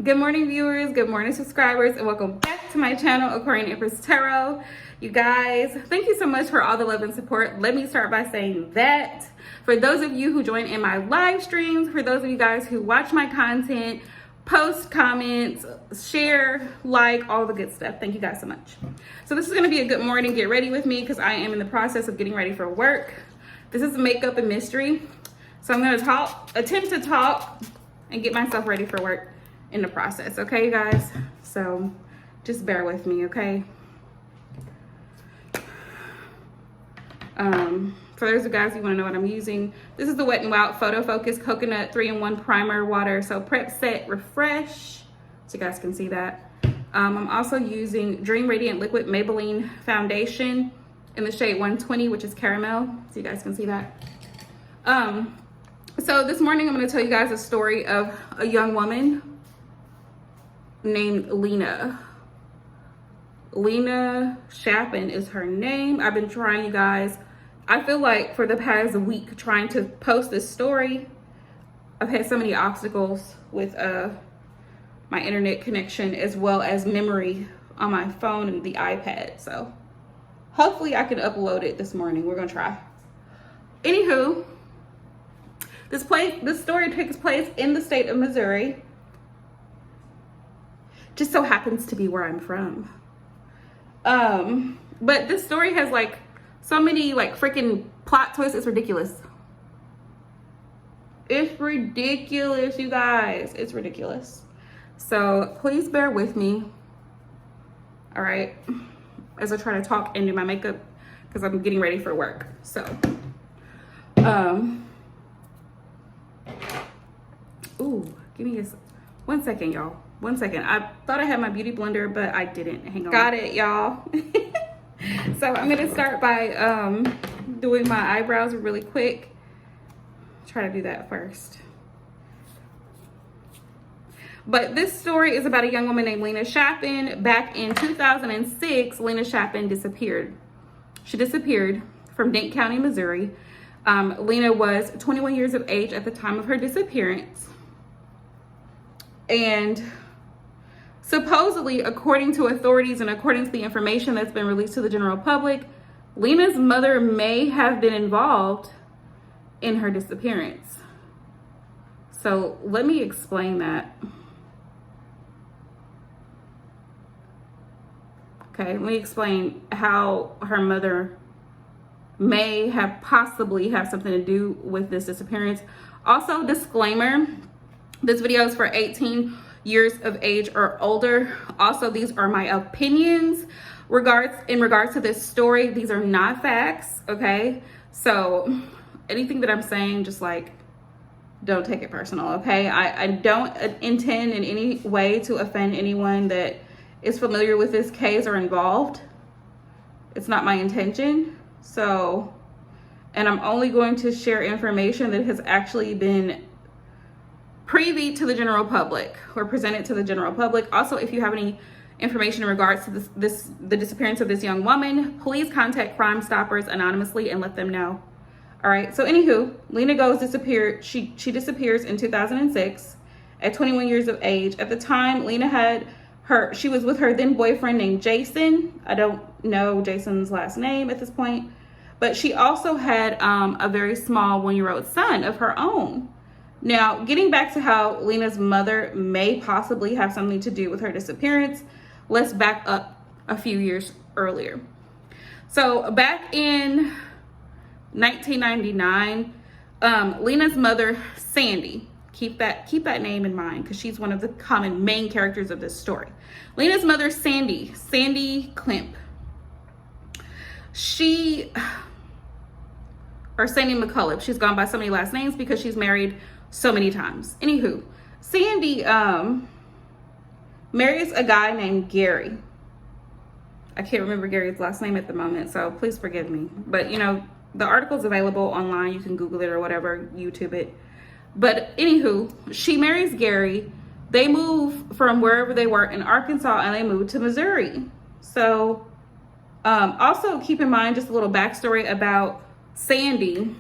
Good morning, viewers. Good morning, subscribers, and welcome back to my channel, Aquarian Empress Tarot. You guys, thank you so much for all the love and support. Let me start by saying that for those of you who join in my live streams, for those of you guys who watch my content, post comments, share, like, all the good stuff, thank you guys so much. So this is going to be a good morning. Get ready with me because I am in the process of getting ready for work. This is makeup and mystery. So I'm going to attempt to talk and get myself ready for work in the process, okay, you guys? So just bear with me, okay? For those of you guys who want to know what I'm using, this is the Wet n Wild Photo Focus Coconut 3-in-1 Primer Water. So prep, set, refresh, so you guys can see that. I'm also using Dream Radiant Liquid Maybelline Foundation in the shade 120, which is caramel, so you guys can see that. So this morning I'm going to tell you guys a story of a young woman named Lena. Lena Chapin is her name. I've been trying, you guys, I feel like for the past week trying to post this story. I've had so many obstacles with my internet connection as well as memory on my phone and the iPad. So hopefully I can upload it this morning. We're gonna try. Anywho, this story takes place in the state of Missouri. Just so happens to be where I'm from. But this story has like so many like freaking plot twists. It's ridiculous. It's ridiculous, you guys. It's ridiculous. So please bear with me. All right. As I try to talk and do my makeup because I'm getting ready for work. So, ooh, give me 1 second, y'all. 1 second. I thought I had my beauty blender, but I didn't. Hang on. Got it, y'all. So I'm gonna start by doing my eyebrows really quick. Try to do that first. But this story is about a young woman named Lena Chapin. Back in 2006, Lena Chapin disappeared. She disappeared from Dane County, Missouri. Lena was 21 years of age at the time of her disappearance. And supposedly, according to authorities and according to the information that's been released to the general public, Lena's mother may have been involved in her disappearance. So let me explain that. Okay, let me explain how her mother may have possibly have something to do with this disappearance. Also, disclaimer, this video is for 18 years of age or older. Also, these are my opinions in regards to this story. These are not facts, okay? So anything that I'm saying, just like, don't take it personal, okay? I don't intend in any way to offend anyone that is familiar with this case or involved. It's not my intention. So, and I'm only going to share information that has actually been privy to the general public or presented to the general public. Also, if you have any information in regards to the disappearance of this young woman, please contact Crime Stoppers anonymously and let them know. All right. So anywho, Lena disappeared. She disappears in 2006 at 21 years of age. At the time, Lena she was with her then boyfriend named Jason. I don't know Jason's last name at this point, but she also had a very small 1-year-old son of her own. Now, getting back to how Lena's mother may possibly have something to do with her disappearance, let's back up a few years earlier. So back in 1999, Lena's mother, Sandy, keep that name in mind because she's one of the common main characters of this story. Lena's mother, Sandy Klimp, Sandy McCullough, she's gone by so many last names because she's married so many times. Anywho, Sandy marries a guy named Gary. I can't remember Gary's last name at the moment, so please forgive me. But you know, the article's available online. You can Google it or whatever, YouTube it. But anywho, she marries Gary. They move from wherever they were in Arkansas and they move to Missouri. So also keep in mind just a little backstory about Sandy.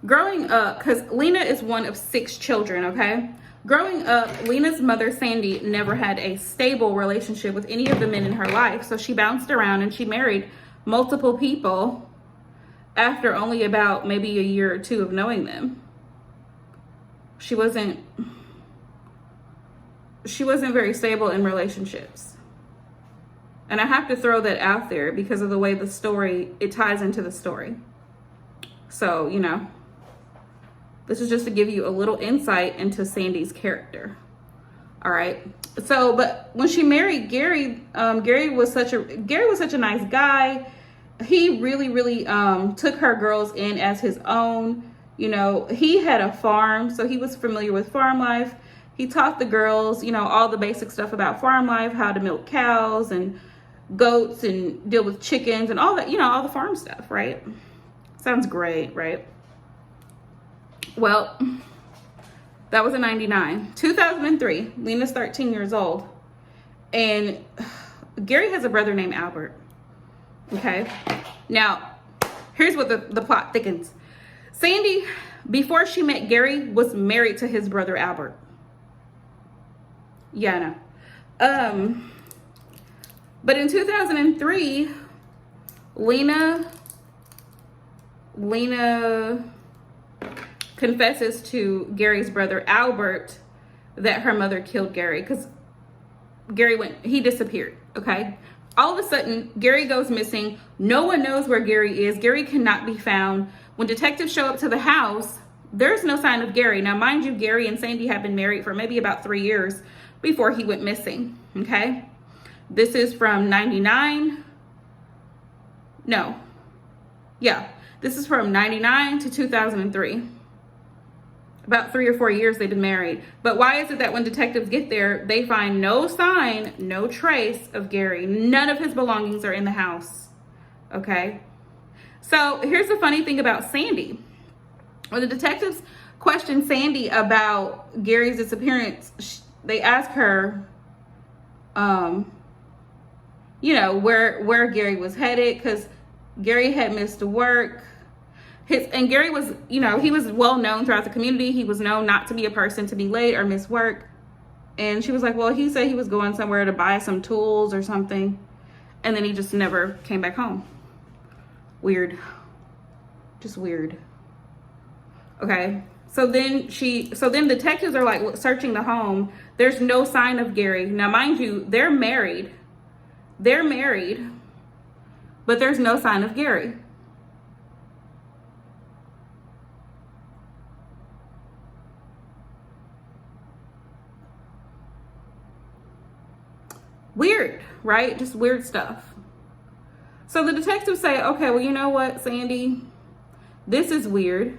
Growing up, because Lena is one of 6 children, okay? Growing up, Lena's mother, Sandy, never had a stable relationship with any of the men in her life. So she bounced around and she married multiple people after only about maybe a year or two of knowing them. She wasn't very stable in relationships. And I have to throw that out there because of the way the story, it ties into the story. So, you know, this is just to give you a little insight into Sandy's character. All right. So, but when she married Gary, Gary was such a nice guy. He really took her girls in as his own. You know, he had a farm, so he was familiar with farm life. He taught the girls, you know, all the basic stuff about farm life, how to milk cows and goats and deal with chickens and all that, you know, all the farm stuff, right? Sounds great, right? Well, that was in 99. 2003, Lena's 13 years old. And Gary has a brother named Albert. Okay. Now, here's what the plot thickens. Sandy, before she met Gary, was married to his brother Albert. Yeah, I know. But in 2003, Lena confesses to Gary's brother Albert that her mother killed Gary because he disappeared, okay? All of a sudden, Gary goes missing. No one knows where Gary is. Gary cannot be found. When detectives show up to the house, there's no sign of Gary. Now, mind you, Gary and Sandy have been married for maybe about 3 years before he went missing, okay? This is from 99. No. Yeah, this is from 99 to 2003. About 3 or 4 years they've been married. But why is it that when detectives get there, they find no sign, no trace of Gary? None of his belongings are in the house, okay? So here's the funny thing about Sandy. When the detectives question Sandy about Gary's disappearance, they ask her, you know, where Gary was headed, because Gary had missed work. And Gary was, you know, he was well known throughout the community. He was known not to be a person to be late or miss work. And she was like, well, he said he was going somewhere to buy some tools or something. And then he just never came back home. Weird. Just weird. Okay. So then detectives are like searching the home. There's no sign of Gary. Now, mind you, they're married. But there's no sign of Gary. Weird, right? Just weird stuff. So the detectives say, okay, well, you know what, Sandy? This is weird.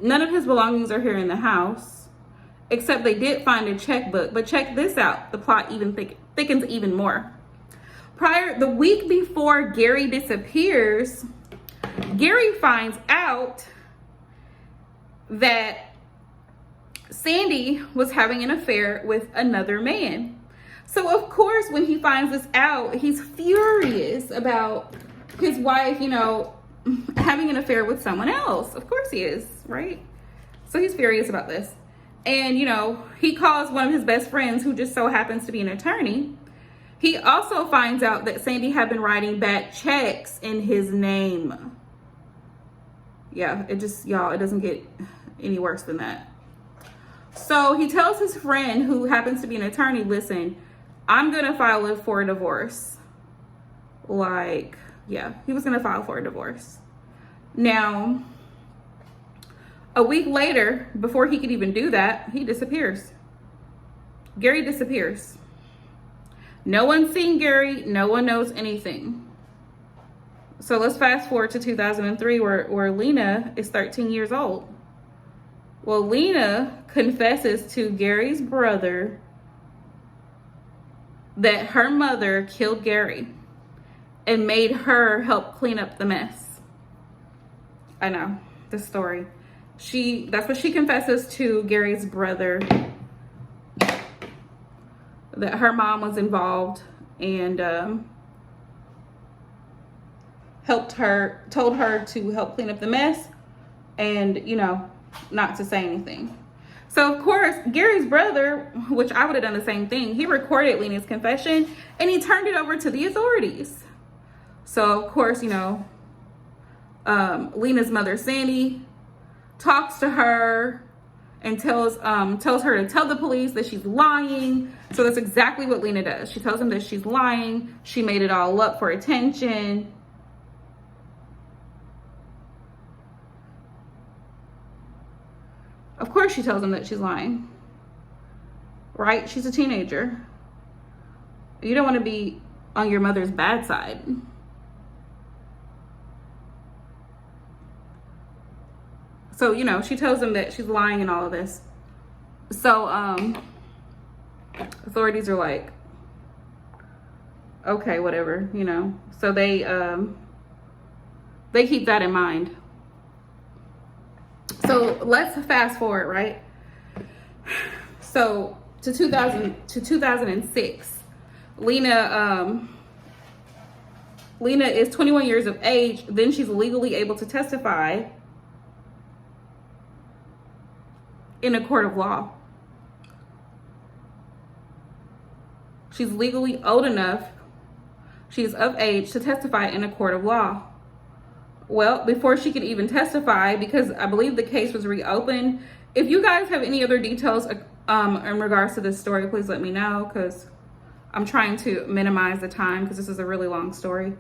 None of his belongings are here in the house, except they did find a checkbook. But check this out. The plot even thickens even more. The week before Gary disappears, Gary finds out that Sandy was having an affair with another man. So of course, when he finds this out, he's furious about his wife, you know, having an affair with someone else. Of course he is, right? So he's furious about this. And, you know, he calls one of his best friends, who just so happens to be an attorney. He also finds out that Sandy had been writing bad checks in his name. Yeah, it doesn't get any worse than that. So he tells his friend, who happens to be an attorney, listen, I'm going to file for a divorce. Like, yeah, he was going to file for a divorce. Now, a week later, before he could even do that, he disappears. Gary disappears. No one's seen Gary. No one knows anything. So let's fast forward to 2003, where Lena is 13 years old. Well, Lena confesses to Gary's brother that her mother killed Gary and made her help clean up the mess. I know, the story. That's what she confesses to Gary's brother, that her mom was involved and told her to help clean up the mess and, you know, not to say anything. So of course, Gary's brother, which I would have done the same thing, he recorded Lena's confession and he turned it over to the authorities. So of course, you know, Lena's mother, Sandy, talks to her and tells her to tell the police that she's lying. So that's exactly what Lena does. She tells them that she's lying. She made it all up for attention. Of course she tells them that she's lying, right? She's a teenager. You don't want to be on your mother's bad side. So, you know, she tells them that she's lying and all of this. So, authorities are like, okay, whatever, you know. So they keep that in mind. So let's fast forward, right? So to 2006, Lena is 21 years of age. Then she's legally able to testify in a court of law. She's legally old enough. She's of age to testify in a court of law. Well, before she could even testify, because I believe the case was reopened. If you guys have any other details in regards to this story, please let me know, because I'm trying to minimize the time because this is a really long story.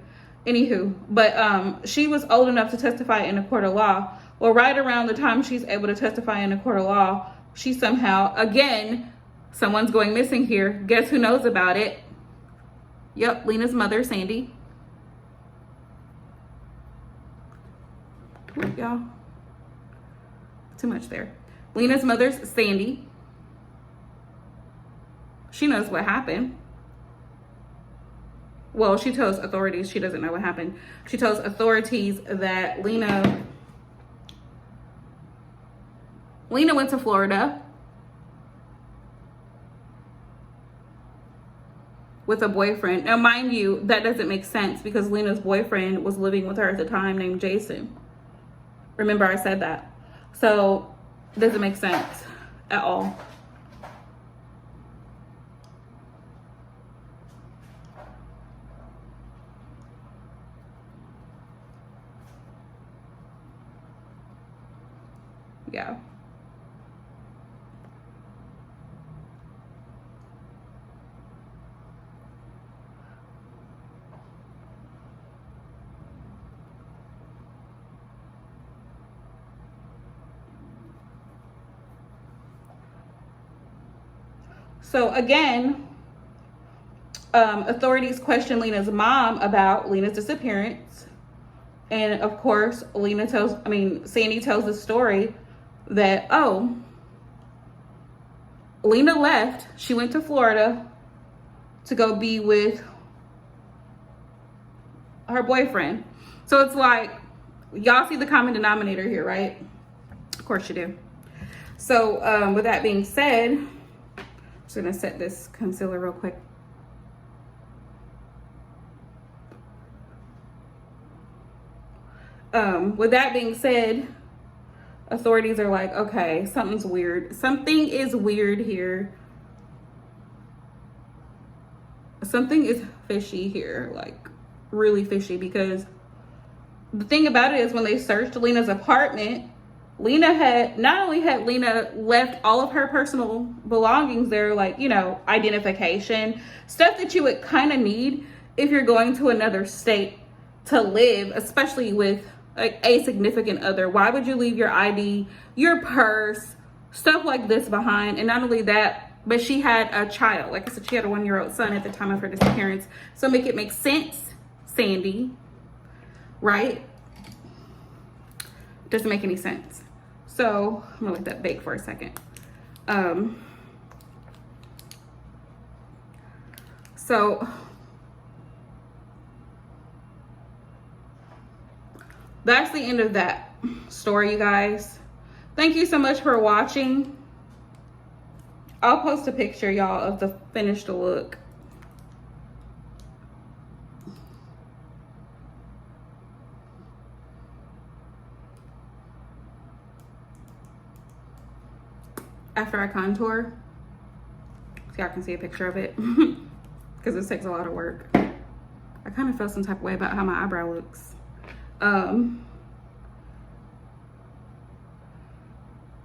Anywho, but she was old enough to testify in a court of law. Well, right around the time she's able to testify in a court of law, she somehow, again, someone's going missing here. Guess who knows about it? Yep, Lena's mother, Sandy. Y'all, too much there. Lena's mother's Sandy. She knows what happened. Well, she tells authorities she doesn't know what happened. She tells authorities that Lena went to Florida with a boyfriend. Now, mind you, that doesn't make sense because Lena's boyfriend was living with her at the time, named Jason. Remember, I said that. So, it doesn't make sense at all. Yeah. So again, authorities question Lena's mom about Lena's disappearance. And of course, Sandy tells the story that, oh, Lena left. She went to Florida to go be with her boyfriend. So it's like, y'all see the common denominator here, right? Of course you do. So with that being said, I'm just gonna set this concealer real quick. With that being said, authorities are like, okay, something's weird. Something is weird here. Something is fishy here, like really fishy, because the thing about it is when they searched Lena's apartment, Lena had left all of her personal belongings there, like, you know, identification, stuff that you would kind of need if you're going to another state to live, especially with like a significant other. Why would you leave your ID, your purse, stuff like this behind? And not only that, but she had a child. Like I said, she had a 1-year-old son at the time of her disappearance. So make it make sense, Sandy, right? Doesn't make any sense. So I'm gonna let that bake for a second. So that's the end of that story, you guys. Thank you so much for watching. I'll post a picture, y'all, of the finished look. after I contour. So y'all can see a picture of it. Because this takes a lot of work. I kind of feel some type of way about how my eyebrow looks.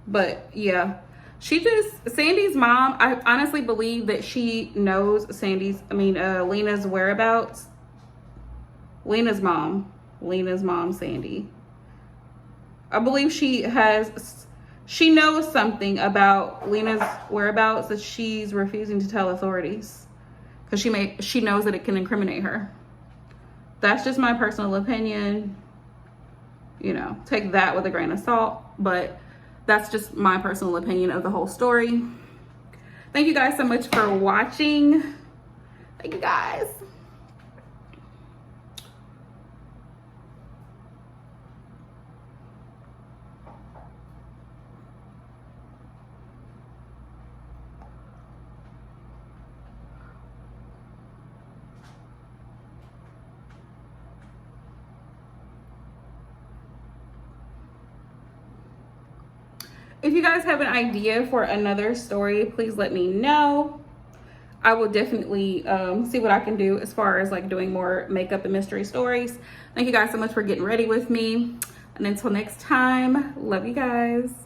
But yeah, Sandy's mom, I honestly believe that she knows Lena's whereabouts. Lena's mom, Sandy. I believe she knows something about Lena's whereabouts that she's refusing to tell authorities because she knows that it can incriminate her. That's just my personal opinion. You know, take that with a grain of salt, but that's just my personal opinion of the whole story. Thank you guys so much for watching. Thank you guys. If you guys have an idea for another story, please let me know. I will definitely see what I can do as far as like doing more makeup and mystery stories. Thank you guys so much for getting ready with me. And until next time, love you guys.